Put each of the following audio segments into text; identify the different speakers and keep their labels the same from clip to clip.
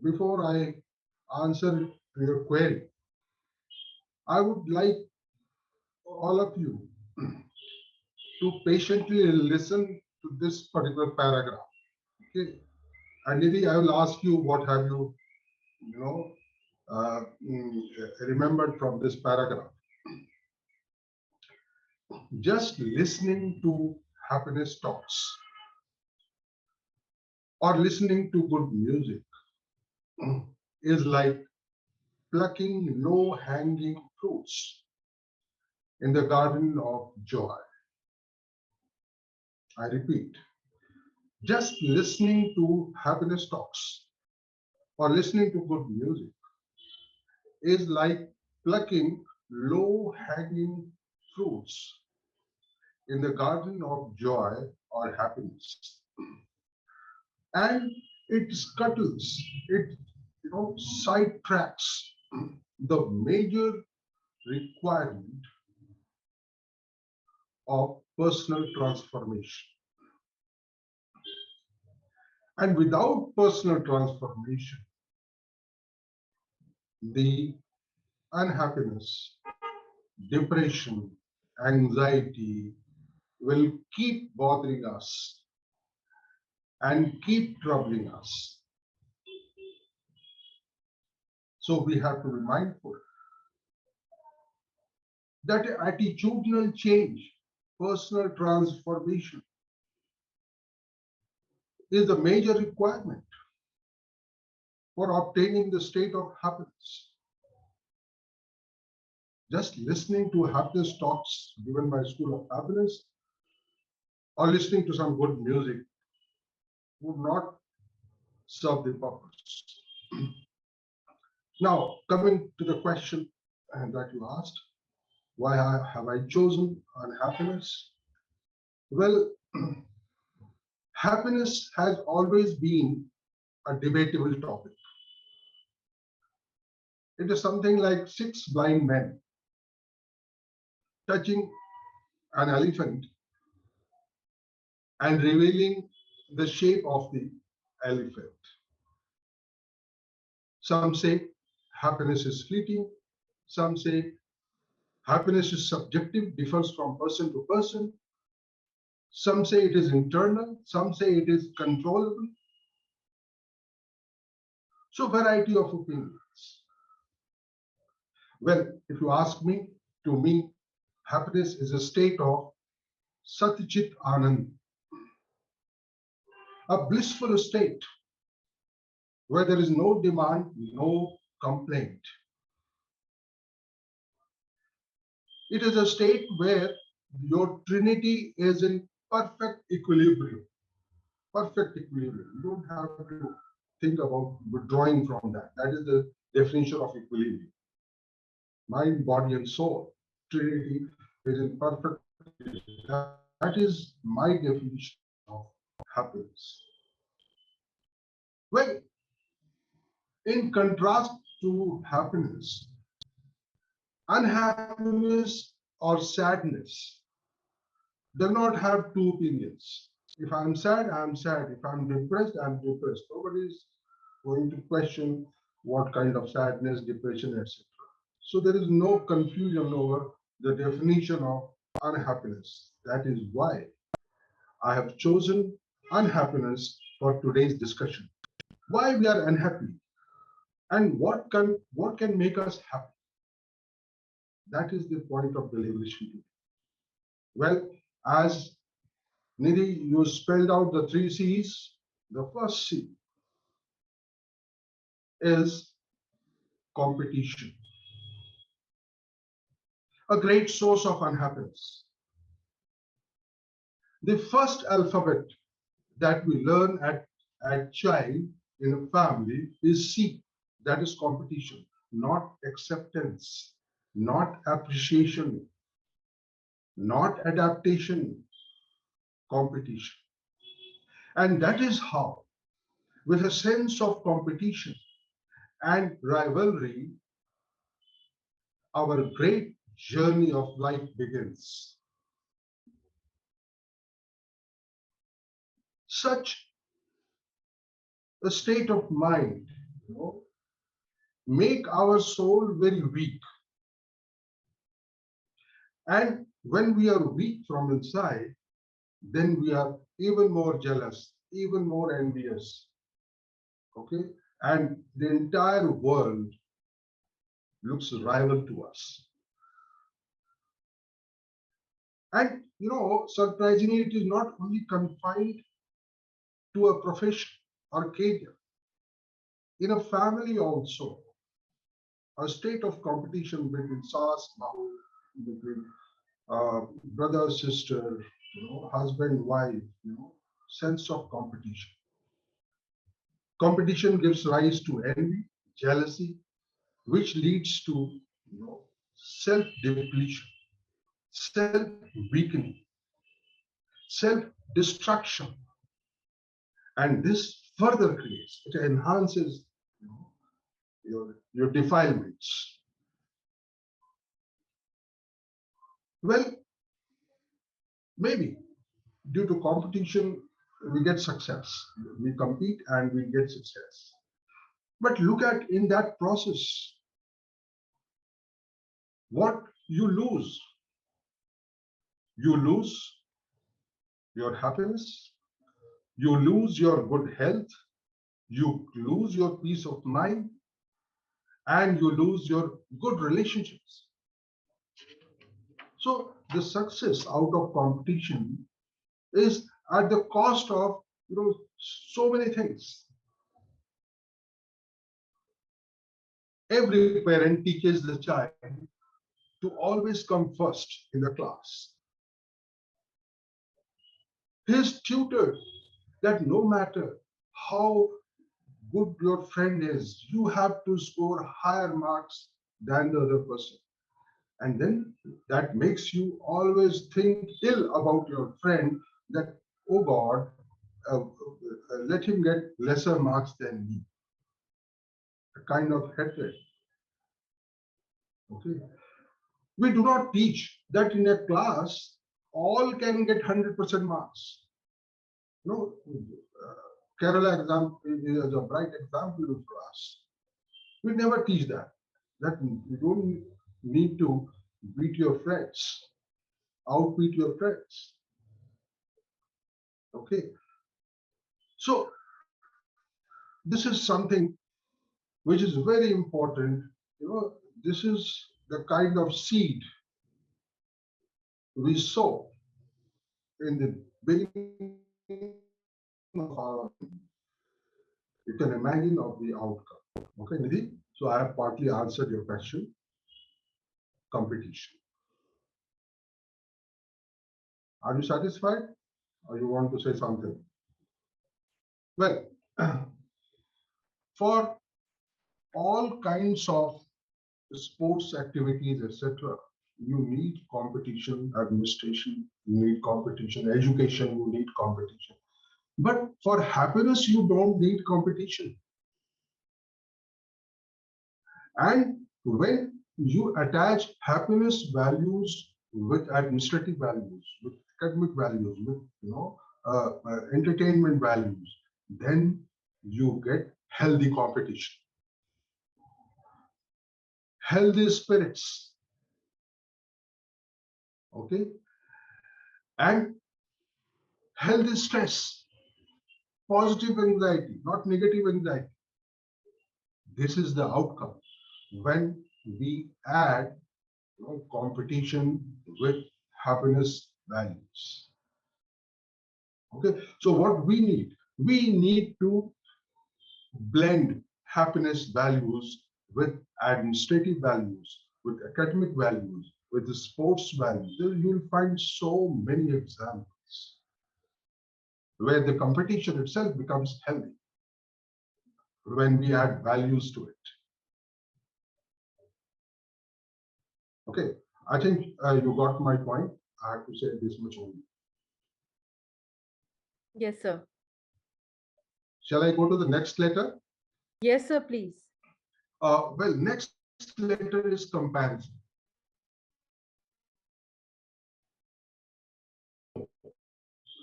Speaker 1: Before I answer your query, I would like all of you to patiently listen to this particular paragraph. Okay, and Nidhi, I will ask you what have you, you know, remembered from this paragraph. Just listening to happiness talks or listening to good music is like plucking low hanging fruits in the garden of joy. I repeat, just listening to happiness talks or listening to good music is like plucking low hanging fruits in the garden of joy or happiness. And it scuttles, it sidetracks the major requirement of personal transformation. And without personal transformation, the unhappiness, depression, anxiety will keep bothering us and keep troubling us. So we have to be mindful that attitudinal change, personal transformation, is the major requirement for obtaining the state of happiness. Just listening to happiness talks given by School of Happiness or listening to some good music would not serve the purpose. Now, coming to the question that you asked, why have I chosen unhappiness? Well, happiness has always been a debatable topic. It is something like six blind men touching an elephant and revealing the shape of the elephant. Some say happiness is fleeting. Some say happiness is subjective, differs from person to person. Some say it is internal. Some say it is controllable. So, variety of opinions. Well, if you ask me, to me, happiness is a state of Satchit Anand, a blissful state where there is no demand, no complaint. It is a state where your trinity is in perfect equilibrium. Perfect equilibrium. You don't have to think about withdrawing from that. That is the definition of equilibrium. Mind, body, and soul. Trinity is in perfect equilibrium. That is my definition of happiness. Well, in contrast to happiness, unhappiness or sadness does not have two opinions. If I'm sad, I'm sad. If I'm depressed, I'm depressed. Nobody is going to question what kind of sadness, depression, etc. So there is no confusion over the definition of unhappiness. That is why I have chosen unhappiness for today's discussion. Why we are unhappy and what can make us happy. That is the point of deliberation. Well, as Nidhi, you spelled out the three C's. The first C is competition, a great source of unhappiness. The first alphabet that we learn at child in a family is C, that is competition, not acceptance, not appreciation, not adaptation, competition. And that is how, with a sense of competition and rivalry, our great journey of life begins. Such a state of mind, you know, make our soul very weak. And when we are weak from inside, then we are even more jealous, even more envious. Okay? And the entire world looks rival to us. And surprisingly, it is not only confined to a profession or career. In a family also, a state of competition between sas, bahu, between brother, sister, husband, wife, sense of competition. Competition gives rise to envy, jealousy, which leads to self-depletion, self-weakening, self-destruction, and this further creates, it enhances your defilements. Well, maybe due to competition, we get success. We compete and we get success. But look at in that process, what you lose. You lose your happiness, you lose your good health, you lose your peace of mind, and you lose your good relationships. So the success out of competition is at the cost of so many things. Every parent teaches the child to always come first in the class. He is tutored that no matter how good your friend is, you have to score higher marks than the other person. And then that makes you always think ill about your friend that, oh God, let him get lesser marks than me. A kind of hatred. Okay. We do not teach that in a class, all can get 100% marks. No, Kerala example is a bright example for us. We never teach that. That you don't need to beat your friends, outbeat your friends. Okay. So this is something which is very important. This is the kind of seed we sow in the beginning of our. You can imagine of the outcome. Okay, Nidhi? So I have partly answered your question. Competition. Are you satisfied or you want to say something? Well, for all kinds of sports activities, etc., you need competition administration, you need competition education, you need competition. But for happiness, you don't need competition. And when you attach happiness values with administrative values, with academic values, with entertainment values, then you get healthy competition, healthy spirits, okay, and healthy stress, positive anxiety, not negative anxiety. This is the outcome when we add competition with happiness values. Okay, so what we need to blend happiness values with administrative values, with academic values, with the sports values. You'll find so many examples where the competition itself becomes healthy when we add values to it. Okay, I think you got my point. I have to say this much only.
Speaker 2: Yes, sir.
Speaker 1: Shall I go to the next letter?
Speaker 2: Yes, sir, please.
Speaker 1: Well, next letter is comparison.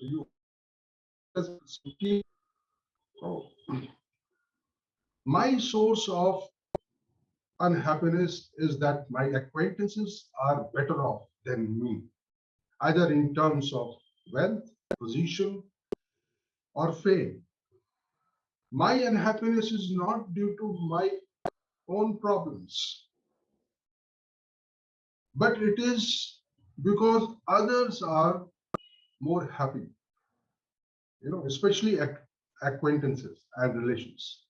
Speaker 1: You oh, My source of unhappiness is that my acquaintances are better off than me, either in terms of wealth, position, or fame. My unhappiness is not due to my own problems, but it is because others are more happy, especially acquaintances and relations.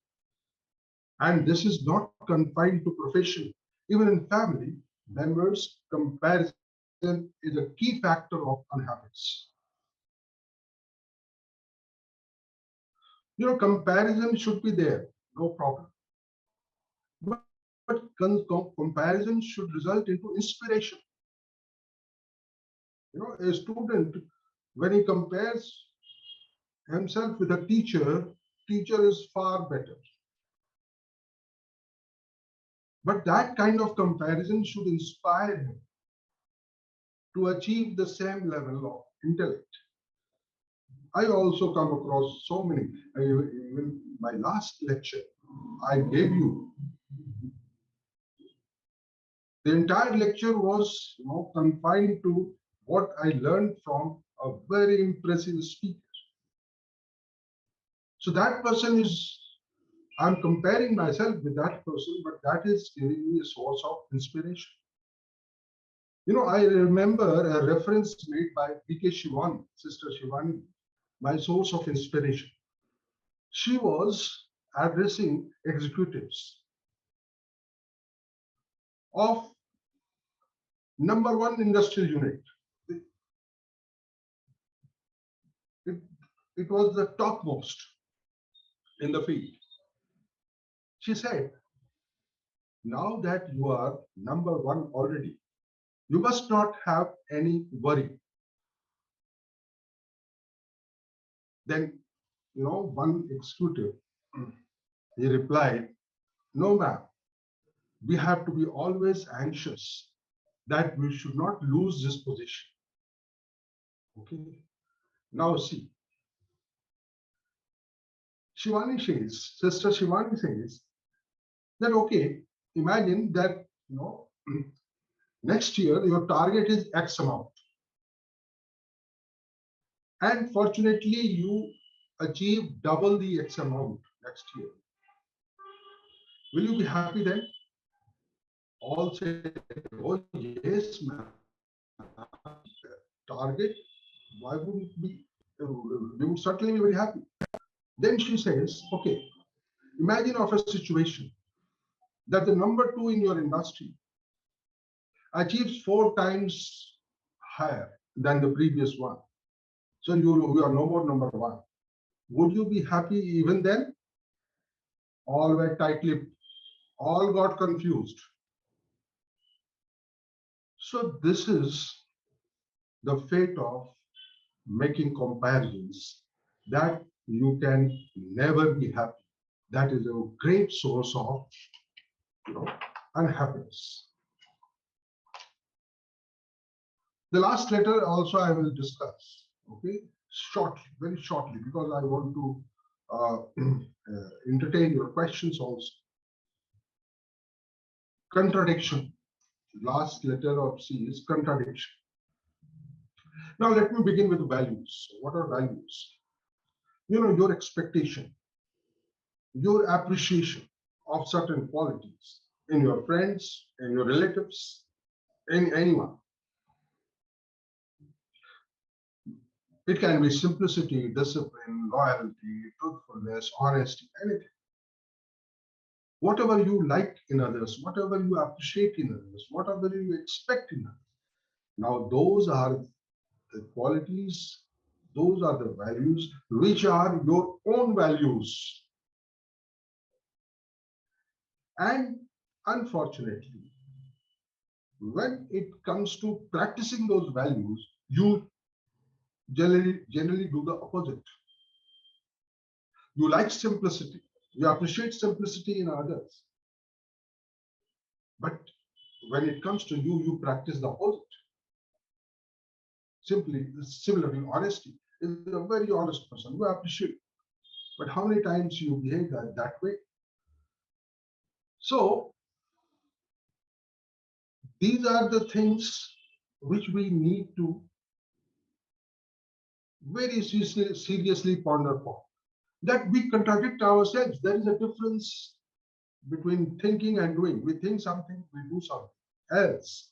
Speaker 1: And this is not confined to profession. Even in family members, comparison is a key factor of unhappiness. Comparison should be there, no problem. But comparison should result into inspiration. A student, when he compares himself with a teacher is far better. But that kind of comparison should inspire him to achieve the same level of intellect. I also come across so many. Even my last lecture, I gave you. The entire lecture was, confined to what I learned from a very impressive speaker. So that person is, I'm comparing myself with that person, but that is giving me a source of inspiration. I remember a reference made by PK Shivani, Sister Shivani, my source of inspiration. She was addressing executives of #1 industrial unit. It, it was the topmost in the field. She said, now that you are #1 already, you must not have any worry. Then, one executive, he replied, no, ma'am, we have to be always anxious that we should not lose this position. Okay. Now see, Shivani says, Sister Shivani says that, okay, imagine that, next year your target is X amount. And fortunately, you achieve double the X amount next year. Will you be happy then? All say, oh yes, ma'am. Target, why wouldn't we? We would certainly be very happy. Then she says, okay, imagine of a situation that the #2 in your industry achieves 4 times higher than the previous one. So you are no more #1. Would you be happy even then? All were tight-lipped, all got confused. So this is the fate of making comparisons, that you can never be happy. That is a great source of unhappiness. The last letter also I will discuss, okay, shortly, very shortly, because I want to entertain your questions also. Contradiction. Last letter of C is contradiction. Now let me begin with values. What are values? Your expectation, your appreciation of certain qualities in your friends, in your relatives, in anyone. It can be simplicity, discipline, loyalty, truthfulness, honesty, anything. Whatever you like in others, whatever you appreciate in others, whatever you expect in others. Now, those are the qualities, those are the values which are your own values. And unfortunately, when it comes to practicing those values, you generally do the opposite. You like simplicity, you appreciate simplicity in others. But when it comes to you, you practice the opposite. Similarly, honesty is a very honest person. You appreciate. But how many times you behave that way? So these are the things which we need to very seriously ponder upon. That we contradict ourselves. There is a difference between thinking and doing. We think something, we do something else.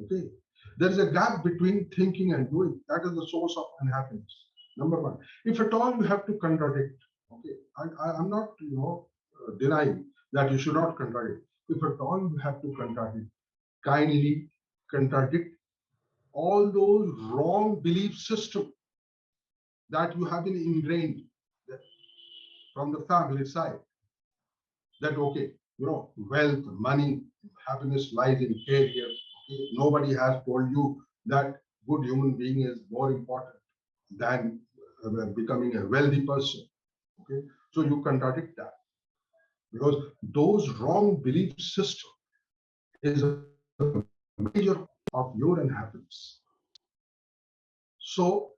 Speaker 1: Okay. There is a gap between thinking and doing. That is the source of unhappiness. Number one. If at all you have to contradict, okay, I'm not, denying that you should not contradict. If at all you have to contradict, kindly contradict all those wrong belief systems that you have been ingrained from the family side. That okay, wealth, money, happiness lies in career. Okay? Nobody has told you that good human being is more important than becoming a wealthy person. Okay, so you contradict that because those wrong belief system is a major of your unhappiness. So,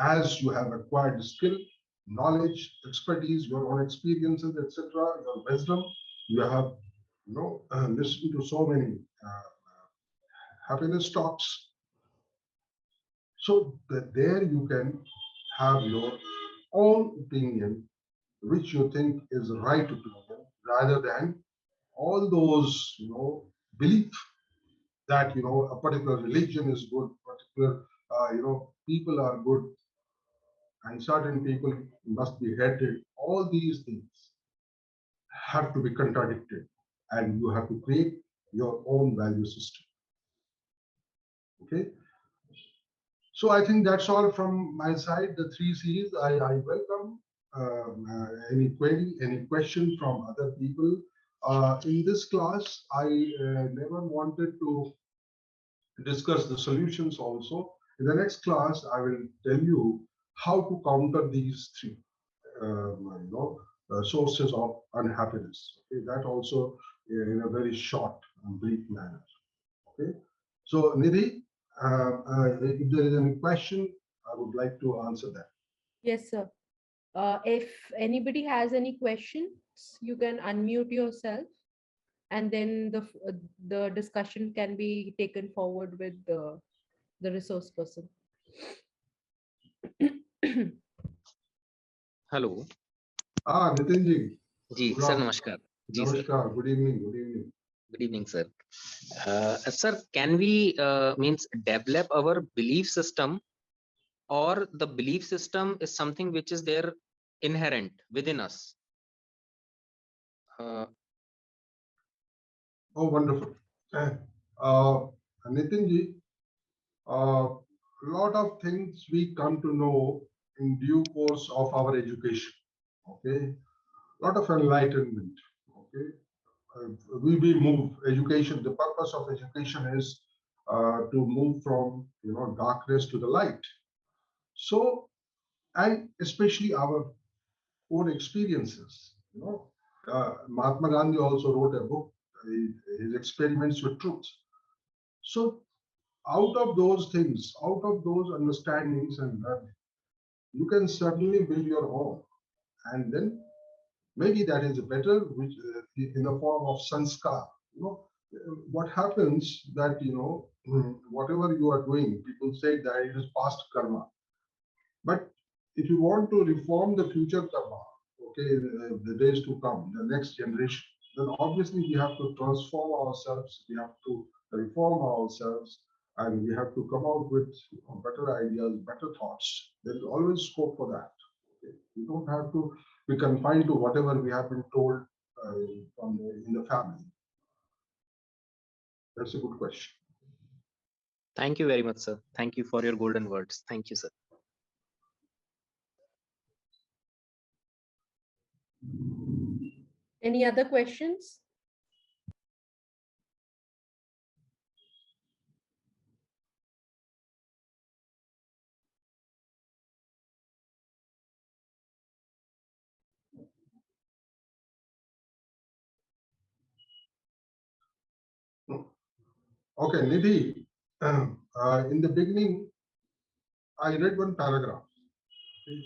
Speaker 1: as you have acquired skill, knowledge, expertise, your own experiences, etc., your wisdom, you have listened to so many happiness talks. So that there you can have your own opinion, which you think is the right opinion, rather than all those belief that a particular religion is good, particular people are good, and certain people must be hated. All these things have to be contradicted, and you have to create your own value system. Okay, so I think that's all from my side. The three C's. I welcome any query, any question from other people. In this class, I never wanted to discuss the solutions also. In the next class, I will tell you how to counter these three sources of unhappiness. Okay, that also in a very short and brief manner. Okay, so Nidhi, if there is any question, I would like to answer that.
Speaker 2: Yes, sir. If anybody has any questions, you can unmute yourself, and then the discussion can be taken forward with the resource person.
Speaker 3: Hello
Speaker 1: Nitin ji.
Speaker 3: जी sir नमस्कार जी sir
Speaker 1: Namaskar. Good evening. Good evening.
Speaker 3: good evening sir sir can we means develop our belief system or the belief system is something which is there inherent within us
Speaker 1: Oh, wonderful. Nitin ji, a lot of things we come to know in due course of our education. Okay, a lot of enlightenment. Okay, we move education. The purpose of education is to move from darkness to the light. So, and especially our own experiences. Mahatma Gandhi also wrote a book, his experiments with truth. So, out of those things, out of those understandings and learning, you can certainly build your own, and then maybe that is better, which in the form of sanskar. What happens that whatever you are doing, people say that it is past karma. But if you want to reform the future karma, okay, the days to come, the next generation, then obviously we have to transform ourselves, we have to reform ourselves, and we have to come out with better ideas, better thoughts. There is always scope for that. Okay? We don't have to be confined to whatever we have been told in the family. That's a good question.
Speaker 3: thank you very much sir thank you for your golden words thank you sir
Speaker 2: Any other questions?
Speaker 1: Okay, Nidhi, in the beginning, I read one paragraph. Okay.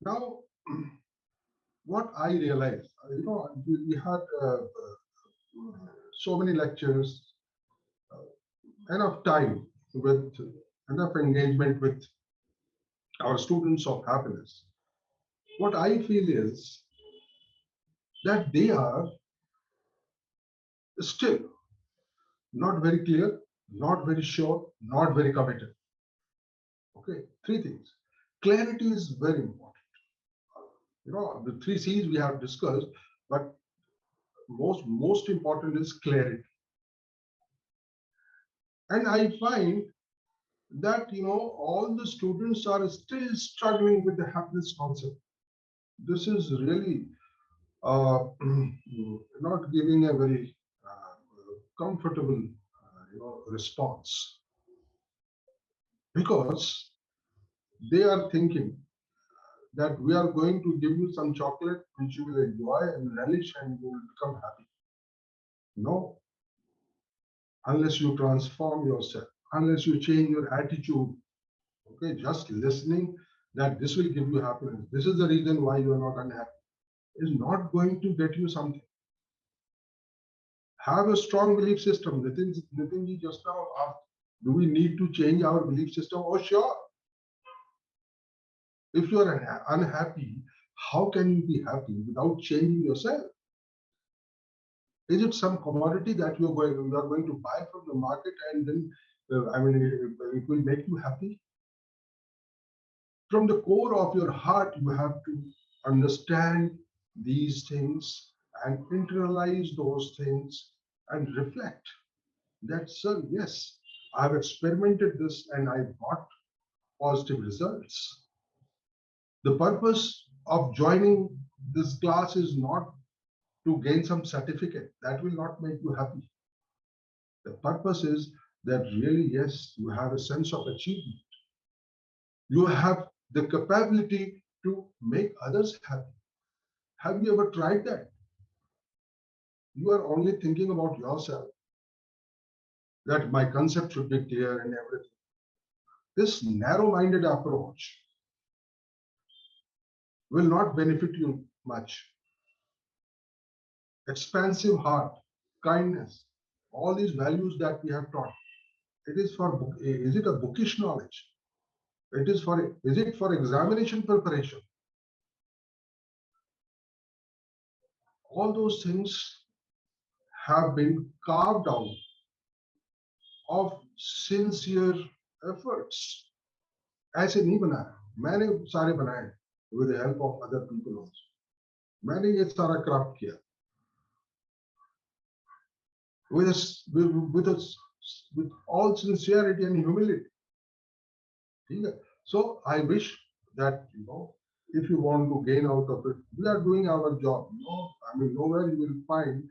Speaker 1: Now, what I realized, we had so many lectures, enough time with enough engagement with our students of happiness. What I feel is that they are still not very clear, not very sure, not very committed. Okay, three things. Clarity is very important. The three C's we have discussed, but most important is clarity. And I find that all the students are still struggling with the happiness concept. This is really not giving a very comfortable response, because they are thinking that we are going to give you some chocolate which you will enjoy and relish and you will become happy. No, unless you transform yourself, unless you change your attitude. Okay, just listening that this will give you happiness, this is the reason why you are not unhappy, is not going to get you something. Have a strong belief system. Nitin just now asked, do we need to change our belief system? Oh, sure. If you are unhappy, how can you be happy without changing yourself? Is it some commodity that you are going to buy from the market and then, it will make you happy? From the core of your heart, you have to understand these things and internalize those things and reflect that, sir, yes, I've experimented this and I got positive results. The purpose of joining this class is not to gain some certificate. That will not make you happy. The purpose is that really, yes, you have a sense of achievement. You have the capability to make others happy. Have you ever tried that? You are only thinking about yourself, that my concept should be clear and everything. This narrow-minded approach will not benefit you much. Expansive heart, kindness, all these values that we have taught. It is for, is it a bookish knowledge? Is it for examination preparation? All those things have been carved out of sincere efforts. ऐसे नहीं बनाया, मैंने सारे बनाए with the help of other people also. मैंने ये सारा craft किया with all sincerity and humility. So I wish that if you want to gain out of it, we are doing our job. Nowhere you will find